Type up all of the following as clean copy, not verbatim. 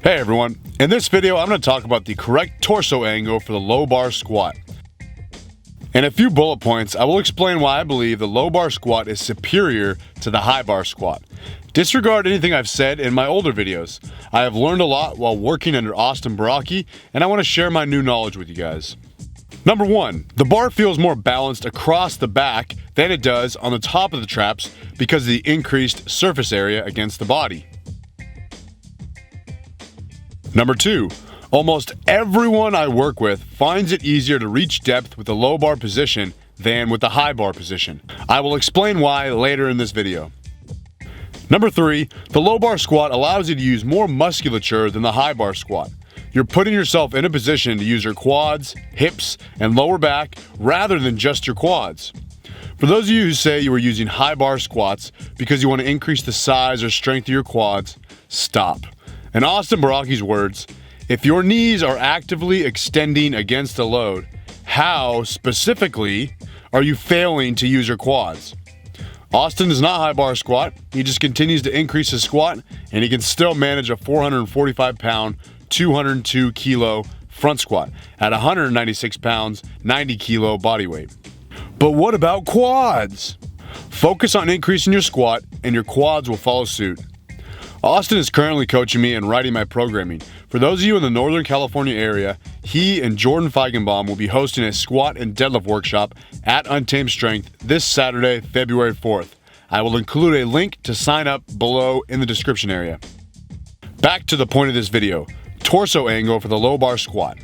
Hey everyone, in this video I'm going to talk about the correct torso angle for the low bar squat. In a few bullet points, I will explain why I believe the low bar squat is superior to the high bar squat. Disregard anything I've said in my older videos. I have learned a lot while working under Austin Baraki, and I want to share my new knowledge with you guys. Number 1, the bar feels more balanced across the back than it does on the top of the traps because of the increased surface area against the body. Number 2, almost everyone I work with finds it easier to reach depth with the low bar position than with the high bar position. I will explain why later in this video. Number 3, the low bar squat allows you to use more musculature than the high bar squat. You're putting yourself in a position to use your quads, hips, and lower back rather than just your quads. For those of you who say you are using high bar squats because you want to increase the size or strength of your quads, stop. In Austin Baraki's words, if your knees are actively extending against a load, how specifically are you failing to use your quads? Austin does not high bar squat, he just continues to increase his squat and he can still manage a 445 pound, 202 kilo front squat at 196 pounds, 90 kilo body weight. But what about quads? Focus on increasing your squat and your quads will follow suit. Austin is currently coaching me and writing my programming. For those of you in the Northern California area, he and Jordan Feigenbaum will be hosting a squat and deadlift workshop at Untamed Strength this Saturday, February 4th. I will include a link to sign up below in the description area. Back to the point of this video, torso angle for the low bar squat.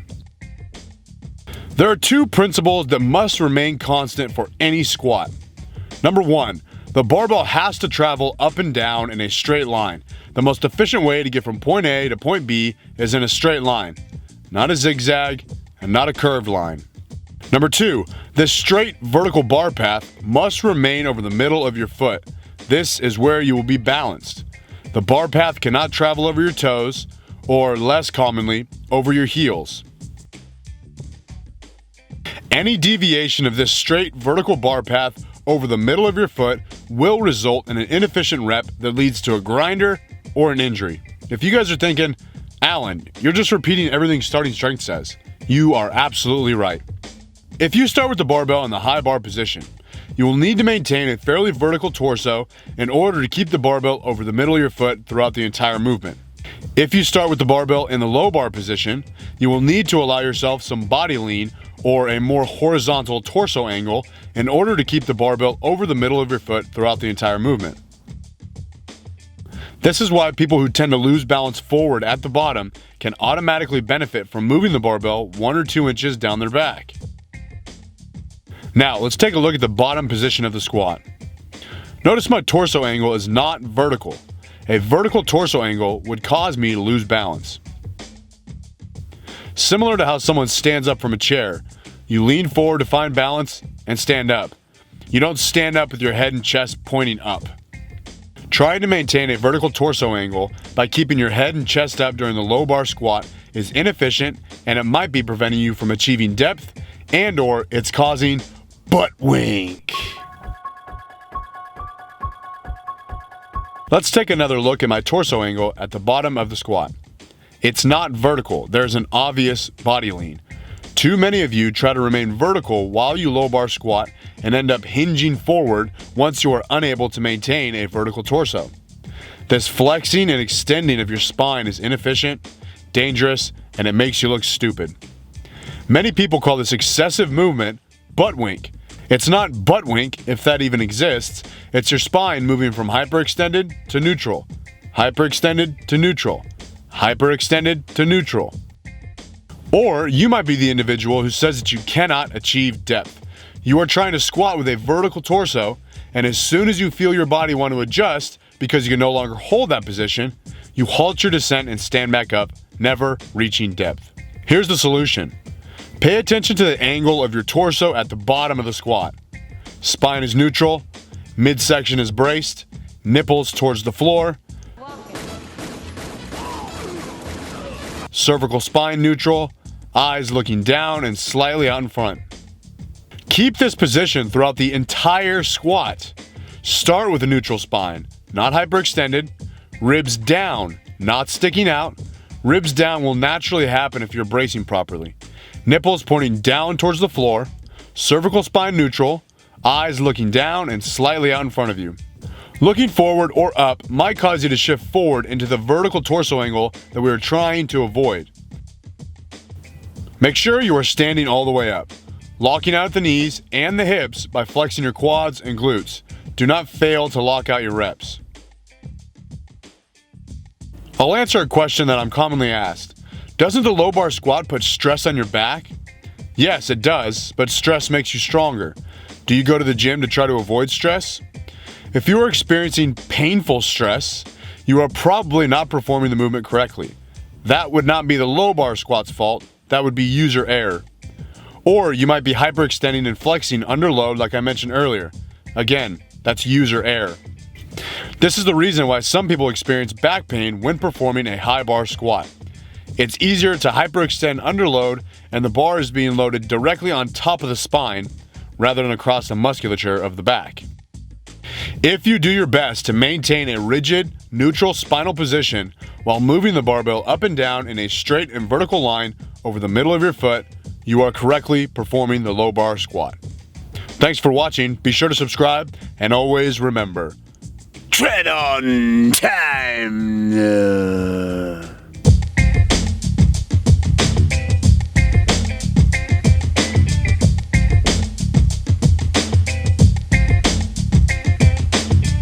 There are two principles that must remain constant for any squat. Number 1, the barbell has to travel up and down in a straight line. The most efficient way to get from point A to point B is in a straight line, not a zigzag and not a curved line. Number 2, the straight vertical bar path must remain over the middle of your foot. This is where you will be balanced. The bar path cannot travel over your toes, or less commonly, over your heels. Any deviation of this straight vertical bar path over the middle of your foot will result in an inefficient rep that leads to a grinder or an injury. If you guys are thinking, Alan, you're just repeating everything Starting Strength says, you are absolutely right. If you start with the barbell in the high bar position, you will need to maintain a fairly vertical torso in order to keep the barbell over the middle of your foot throughout the entire movement. If you start with the barbell in the low bar position, you will need to allow yourself some body lean or a more horizontal torso angle in order to keep the barbell over the middle of your foot throughout the entire movement. This is why people who tend to lose balance forward at the bottom can automatically benefit from moving the barbell 1 or 2 inches down their back. Now, let's take a look at the bottom position of the squat. Notice my torso angle is not vertical. A vertical torso angle would cause me to lose balance. Similar to how someone stands up from a chair, you lean forward to find balance and stand up. You don't stand up with your head and chest pointing up. Trying to maintain a vertical torso angle by keeping your head and chest up during the low bar squat is inefficient and it might be preventing you from achieving depth and/or it's causing butt wink. Let's take another look at my torso angle at the bottom of the squat. It's not vertical, there's an obvious body lean. Too many of you try to remain vertical while you low bar squat and end up hinging forward once you are unable to maintain a vertical torso. This flexing and extending of your spine is inefficient, dangerous, and it makes you look stupid. Many people call this excessive movement butt wink. It's not butt wink if that even exists, it's your spine moving from hyperextended to neutral, hyperextended to neutral, hyperextended to neutral. Or you might be the individual who says that you cannot achieve depth. You are trying to squat with a vertical torso, and as soon as you feel your body want to adjust because you can no longer hold that position, you halt your descent and stand back up, never reaching depth. Here's the solution. Pay attention to the angle of your torso at the bottom of the squat. Spine is neutral, midsection is braced, nipples towards the floor, cervical spine neutral, eyes looking down and slightly out in front. Keep this position throughout the entire squat. Start with a neutral spine, not hyperextended, ribs down, not sticking out, Ribs down will naturally happen if you're bracing properly. Nipples pointing down towards the floor, cervical spine neutral, eyes looking down and slightly out in front of you. Looking forward or up might cause you to shift forward into the vertical torso angle that we are trying to avoid. Make sure you are standing all the way up, locking out the knees and the hips by flexing your quads and glutes. Do not fail to lock out your reps. I'll answer a question that I'm commonly asked. Doesn't the low bar squat put stress on your back? Yes, it does, but stress makes you stronger. Do you go to the gym to try to avoid stress? If you are experiencing painful stress, you are probably not performing the movement correctly. That would not be the low bar squat's fault, that would be user error. Or you might be hyperextending and flexing under load like I mentioned earlier. Again, that's user error. This is the reason why some people experience back pain when performing a high bar squat. It's easier to hyperextend under load and the bar is being loaded directly on top of the spine rather than across the musculature of the back. If you do your best to maintain a rigid, neutral spinal position while moving the barbell up and down in a straight and vertical line over the middle of your foot, you are correctly performing the low bar squat. Thanks for watching. Be sure to subscribe and always remember, tread on time.